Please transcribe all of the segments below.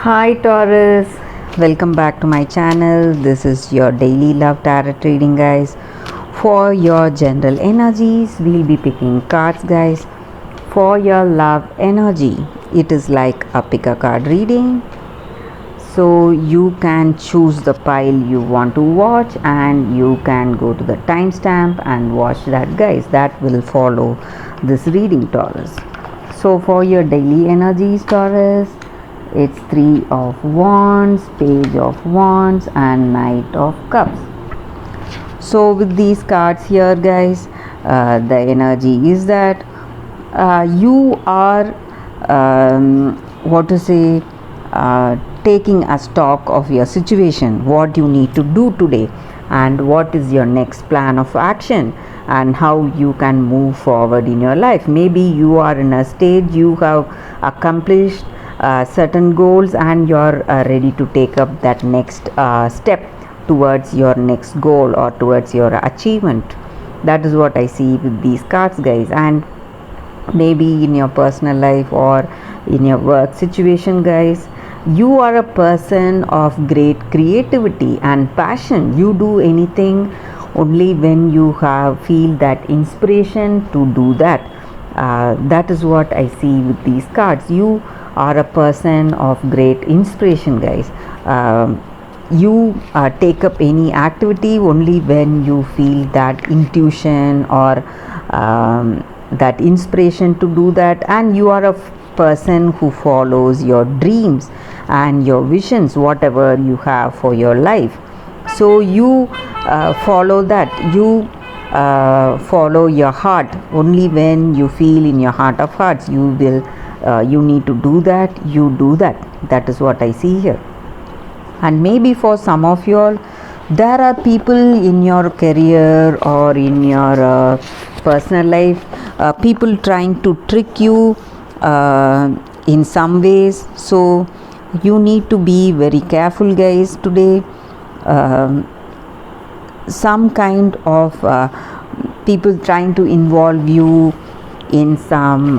Hi Taurus, welcome back to my channel. This is your daily love tarot reading, guys. For your general energies, we'll be picking cards, guys. For your love energy, it is like a pick a card reading. So you can choose the pile you want to watch and you can go to the timestamp and watch that, guys. That will follow this reading, Taurus. So for your daily energies, Taurus, it's Three of Wands, Page of Wands and Knight of Cups. So with these cards here, guys, the energy is that you are taking a stock of your situation, what you need to do today and what is your next plan of action and how you can move forward in your life. Maybe you are in a stage you have accomplished certain goals and you're ready to take up that next step towards your next goal or towards your achievement. That is what I see with these cards, guys. And maybe in your personal life or in your work situation, guys, you are a person of great creativity and passion. You do anything only when you feel that inspiration to do that. That is what I see with these cards. You are a person of great inspiration, guys. You take up any activity only when you feel that intuition or that inspiration to do that, and you are a person who follows your dreams and your visions, whatever you have for your life. So you follow that. You follow your heart only when you feel in your heart of hearts you need to do that. You do that. That is what I see here. And maybe for some of you all, there are people in your career or in your personal life, people trying to trick you in some ways. So you need to be very careful, guys, today. Some kind of people trying to involve you in some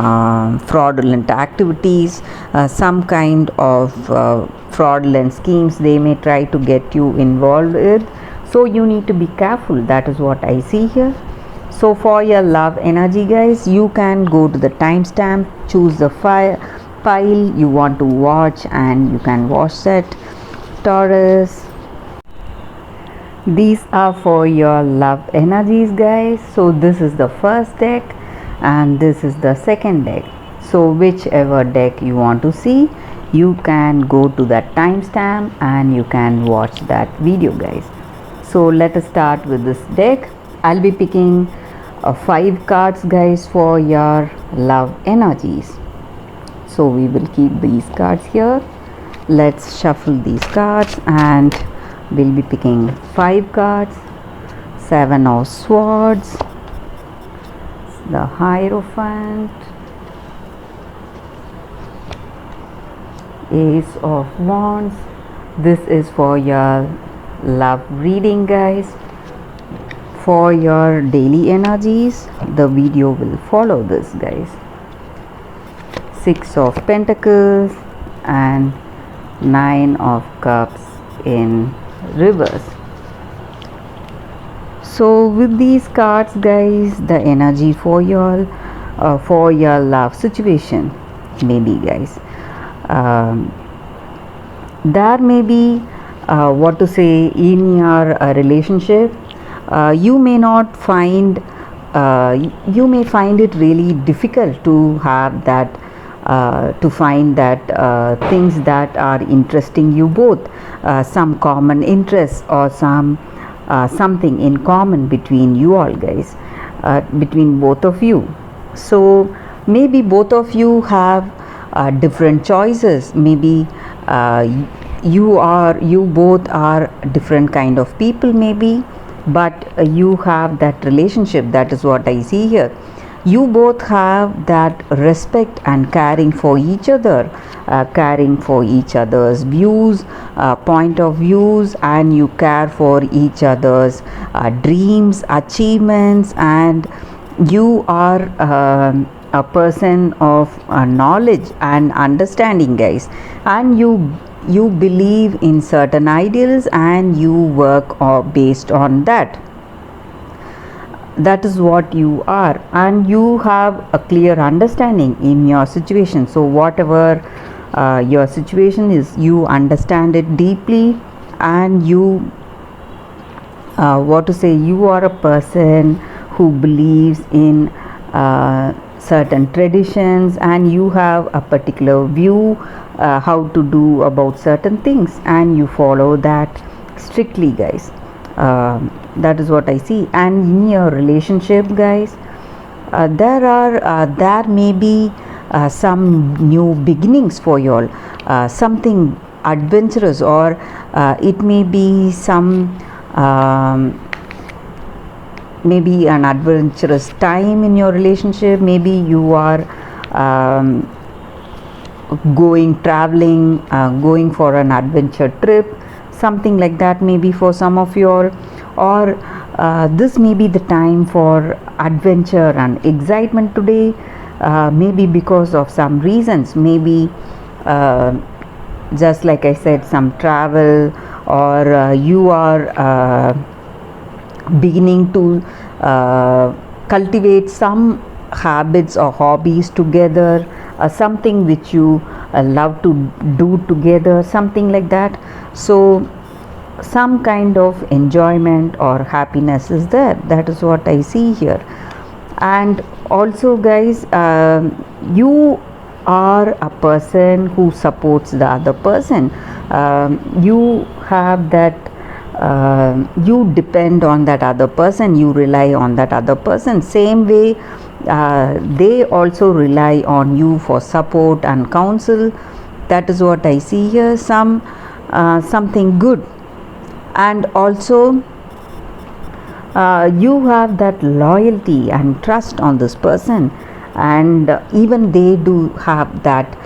fraudulent activities, some kind of fraudulent schemes they may try to get you involved with. So you need to be careful. That is what I see here. So for your love energy, guys, you can go to the timestamp, choose the pile you want to watch and you can watch that, Taurus. These are for your love energies, guys. So this is the first deck and this is the second deck. So whichever deck you want to see, you can go to that timestamp and you can watch that video, guys. So let us start with this deck. I'll be picking 5 cards, guys, for your love energies. So we will keep these cards here. Let's shuffle these cards and we'll be picking 5 cards. 7 of Swords, the Hierophant, Ace of Wands. This is for your love reading, guys. For your daily energies, the video will follow this, guys. 6 of Pentacles and 9 of Cups in reverse. So with these cards, guys, the energy for your love situation, maybe, guys, there may be in your relationship, you may find it really difficult to have that things that are interesting you both, some common interests or something in common between you all, guys, between both of you. So maybe both of you have different choices. Maybe you both are different kind of people, maybe, but you have that relationship. That is what I see here. You both have that respect and caring for each other, caring for each other's views, point of views, and you care for each other's dreams, achievements, and you are a person of knowledge and understanding, guys, and you believe in certain ideals and you work based on that. That is what you are, and you have a clear understanding in your situation. So whatever your situation is, you understand it deeply, and you what to say, you are a person who believes in certain traditions, and you have a particular view how to do about certain things, and you follow that strictly, guys. That is what I see. And in your relationship, guys, there may be some new beginnings for you all, something adventurous, or it may be some maybe an adventurous time in your relationship. Maybe you are going traveling, going for an adventure trip, something like that, maybe for some of you all. Or this may be the time for adventure and excitement today, maybe because of some reasons, maybe just like I said, some travel, or you are beginning to cultivate some habits or hobbies together, something which you love to do together, something like that. So some kind of enjoyment or happiness is there. That is what I see here. And also, guys, you are a person who supports the other person. You have that you depend on that other person, you rely on that other person, same way they also rely on you for support and counsel. That is what I see here, something good. And also you have that loyalty and trust on this person, and even they do have that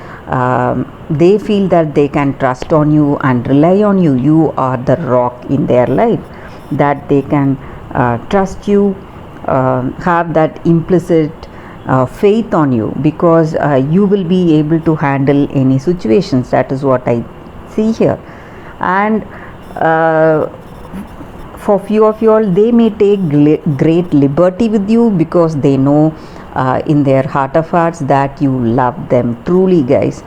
they feel that they can trust on you and rely on you. You are the rock in their life, that they can trust you, have that implicit faith on you, because you will be able to handle any situations. That is what I see here. And for few of you all, they may take great liberty with you, because they know in their heart of hearts that you love them truly, guys.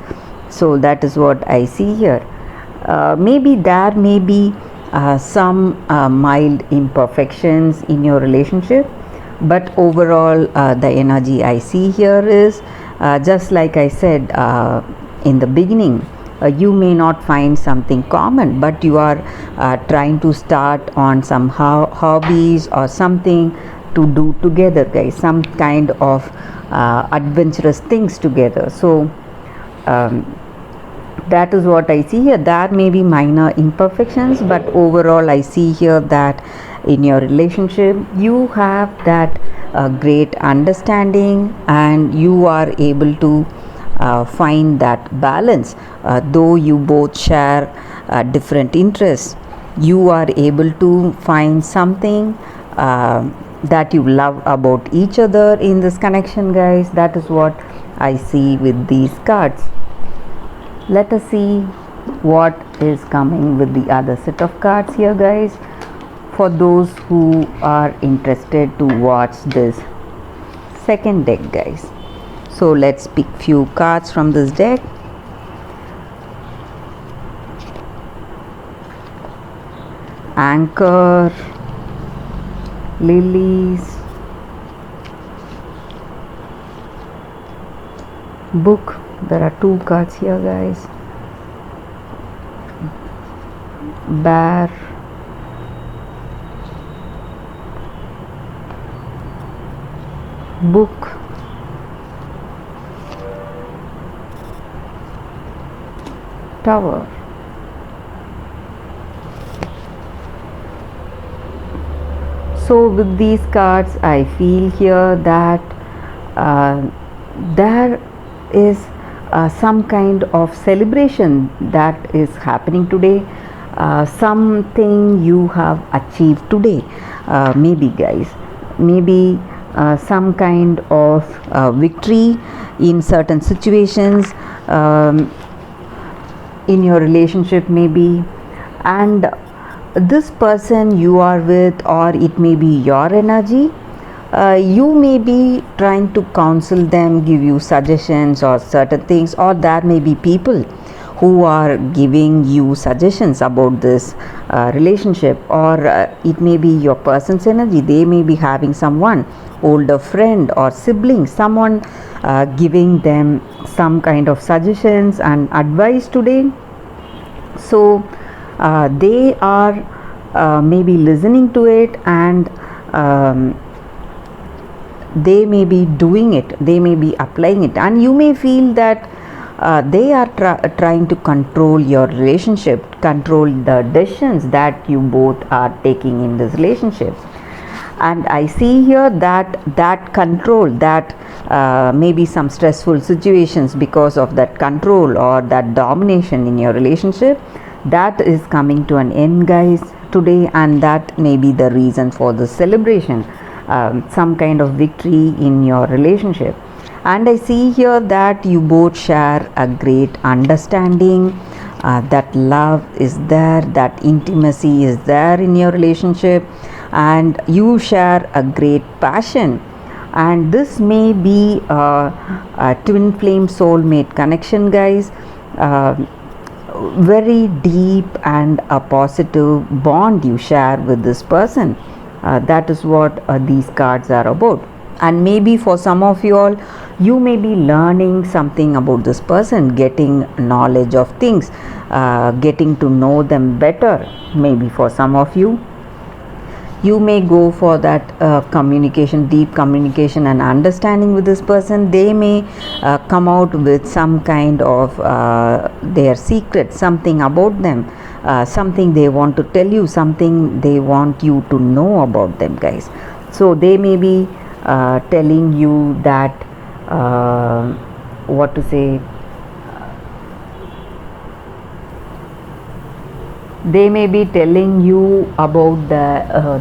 So that is what I see here. Maybe there may be some mild imperfections in your relationship, but overall the energy I see here is just like I said in the beginning. You may not find something common, but you are trying to start on some hobbies or something to do together, guys, some kind of adventurous things together. So that is what I see here. There may be minor imperfections, but overall I see here that in your relationship you have that great understanding, and you are able to find that balance. Though you both share different interests, you are able to find something that you love about each other in this connection, guys. That is what I see with these cards. Let us see what is coming with the other set of cards here, guys, for those who are interested to watch this second deck, guys. So let's pick few cards from this deck. Anchor, lilies, book. There are two cards here, guys. Bear, book, tower. So with these cards I feel here that there is some kind of celebration that is happening today, something you have achieved today, maybe, guys. Maybe some kind of victory in certain situations, in your relationship maybe. And this person you are with, or it may be your energy, you may be trying to counsel them, give you suggestions or certain things, or there may be people who are giving you suggestions about this relationship, or it may be your person's energy. They may be having someone, older friend or sibling, someone giving them some kind of suggestions and advice today. So they are maybe listening to it, and they may be doing it, they may be applying it, and you may feel that they are trying to control your relationship, control the decisions that you both are taking in this relationship. And I see here that control, that maybe some stressful situations because of that control or that domination in your relationship, that is coming to an end, guys, today. And that may be the reason for the celebration, some kind of victory in your relationship. And I see here that you both share a great understanding, that love is there, that intimacy is there in your relationship, and you share a great passion. And this may be a twin flame soulmate connection, guys. Very deep and a positive bond you share with this person. That is what these cards are about. And maybe for some of you all, you may be learning something about this person, getting knowledge of things, getting to know them better. Maybe for some of you, you may go for that communication, deep communication and understanding with this person. They may come out with some kind of their secret, something about them, something they want to tell you, something they want you to know about them, guys. So they may be telling you that what to say, they may be telling you about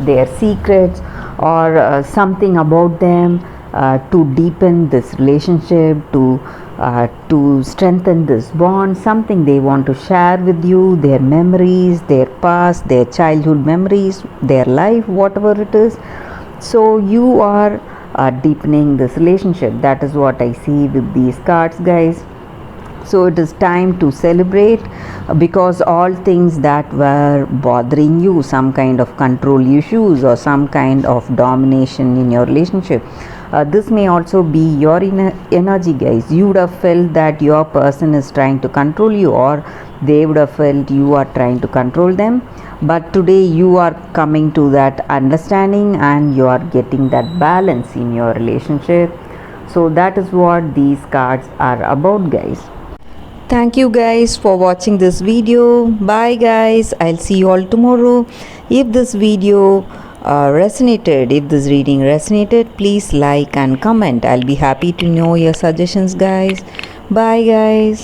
their secrets, or something about them, to deepen this relationship, to strengthen this bond, something they want to share with you, their memories, their past, their childhood memories, their life, whatever it is. So you are deepening this relationship. That is what I see with these cards, guys. So it is time to celebrate, because all things that were bothering you, some kind of control issues or some kind of domination in your relationship, this may also be your energy, guys. You would have felt that your person is trying to control you, or they would have felt you are trying to control them. But today you are coming to that understanding, and you are getting that balance in your relationship. So that is what these cards are about, guys. Thank you guys for watching this video. Bye guys, I'll see you all tomorrow. If this video resonated, if this reading resonated, please like and comment. I'll be happy to know your suggestions, guys. Bye guys.